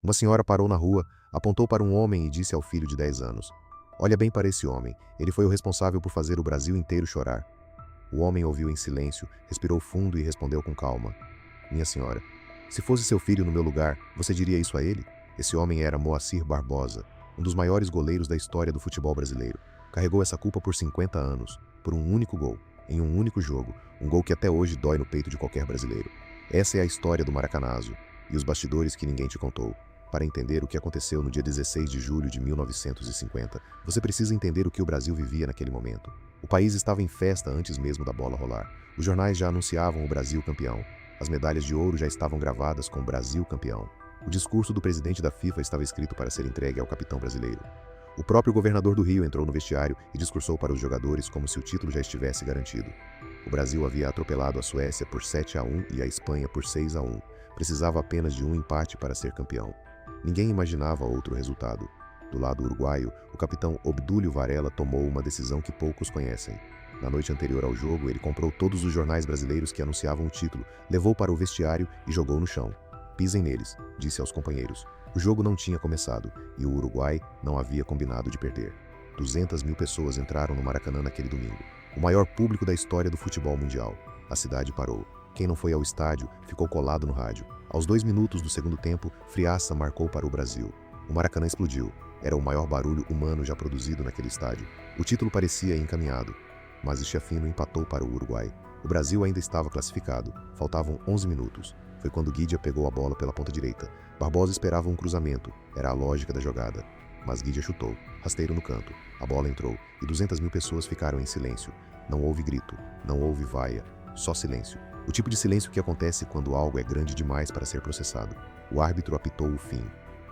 Uma senhora parou na rua, apontou para um homem e disse ao filho de 10 anos: "Olha bem para esse homem, ele foi o responsável por fazer o Brasil inteiro chorar." O homem ouviu em silêncio, respirou fundo e respondeu com calma: "Minha senhora, se fosse seu filho no meu lugar, você diria isso a ele?" Esse homem era Moacir Barbosa, um dos maiores goleiros da história do futebol brasileiro. Carregou essa culpa por 50 anos, por um único gol, em um único jogo, um gol que até hoje dói no peito de qualquer brasileiro. Essa é a história do Maracanazo e os bastidores que ninguém te contou. Para entender o que aconteceu no dia 16 de julho de 1950, você precisa entender o que o Brasil vivia naquele momento. O país estava em festa antes mesmo da bola rolar. Os jornais já anunciavam o Brasil campeão. As medalhas de ouro já estavam gravadas com Brasil campeão. O discurso do presidente da FIFA estava escrito para ser entregue ao capitão brasileiro. O próprio governador do Rio entrou no vestiário e discursou para os jogadores como se o título já estivesse garantido. O Brasil havia atropelado a Suécia por 7-1 e a Espanha por 6-1. Precisava apenas de um empate para ser campeão. Ninguém imaginava outro resultado. Do lado uruguaio, o capitão Obdúlio Varela tomou uma decisão que poucos conhecem. Na noite anterior ao jogo, ele comprou todos os jornais brasileiros que anunciavam o título, levou para o vestiário e jogou no chão. "Pisem neles", disse aos companheiros. O jogo não tinha começado e o Uruguai não havia combinado de perder. 200.000 pessoas entraram no Maracanã naquele domingo, o maior público da história do futebol mundial. A cidade parou. Quem não foi ao estádio ficou colado no rádio. Aos 2 minutos do segundo tempo, Friaça marcou para o Brasil. O Maracanã explodiu. Era o maior barulho humano já produzido naquele estádio. O título parecia encaminhado, mas Schiaffino empatou para o Uruguai. O Brasil ainda estava classificado. Faltavam 11 minutos. Foi quando Guidia pegou a bola pela ponta direita. Barbosa esperava um cruzamento. Era a lógica da jogada. Mas Guidia chutou, rasteiro no canto. A bola entrou e 200.000 pessoas ficaram em silêncio. Não houve grito, não houve vaia, só silêncio. O tipo de silêncio que acontece quando algo é grande demais para ser processado. O árbitro apitou o fim.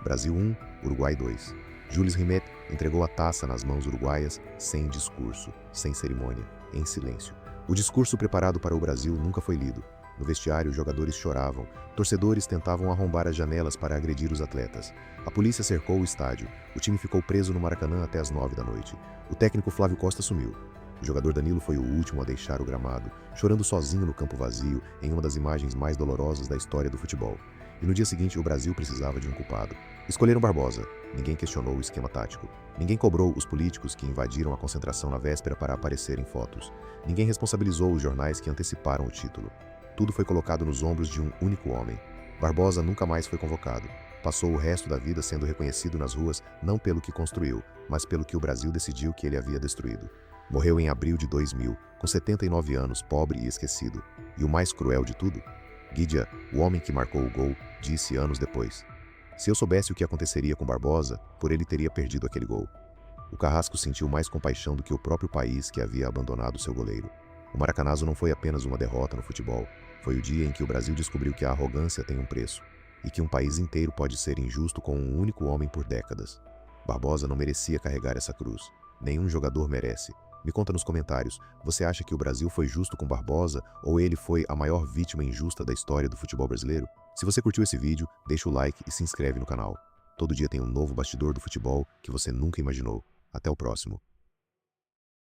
Brasil 1, Uruguai 2. Jules Rimet entregou a taça nas mãos uruguaias, sem discurso, sem cerimônia, em silêncio. O discurso preparado para o Brasil nunca foi lido. No vestiário, jogadores choravam, torcedores tentavam arrombar as janelas para agredir os atletas. A polícia cercou o estádio. O time ficou preso no Maracanã até as 9 da noite. O técnico Flávio Costa sumiu. O jogador Danilo foi o último a deixar o gramado, chorando sozinho no campo vazio, em uma das imagens mais dolorosas da história do futebol. E no dia seguinte, o Brasil precisava de um culpado. Escolheram Barbosa. Ninguém questionou o esquema tático. Ninguém cobrou os políticos que invadiram a concentração na véspera para aparecer em fotos. Ninguém responsabilizou os jornais que anteciparam o título. Tudo foi colocado nos ombros de um único homem. Barbosa nunca mais foi convocado. Passou o resto da vida sendo reconhecido nas ruas não pelo que construiu, mas pelo que o Brasil decidiu que ele havia destruído. Morreu em abril de 2000, com 79 anos, pobre e esquecido. E o mais cruel de tudo? Guidia, o homem que marcou o gol, disse anos depois: "Se eu soubesse o que aconteceria com Barbosa, por ele teria perdido aquele gol." O Carrasco sentiu mais compaixão do que o próprio país que havia abandonado seu goleiro. O Maracanazo não foi apenas uma derrota no futebol. Foi o dia em que o Brasil descobriu que a arrogância tem um preço e que um país inteiro pode ser injusto com um único homem por décadas. Barbosa não merecia carregar essa cruz. Nenhum jogador merece. Me conta nos comentários, você acha que o Brasil foi justo com Barbosa ou ele foi a maior vítima injusta da história do futebol brasileiro? Se você curtiu esse vídeo, deixa o like e se inscreve no canal. Todo dia tem um novo bastidor do futebol que você nunca imaginou. Até o próximo.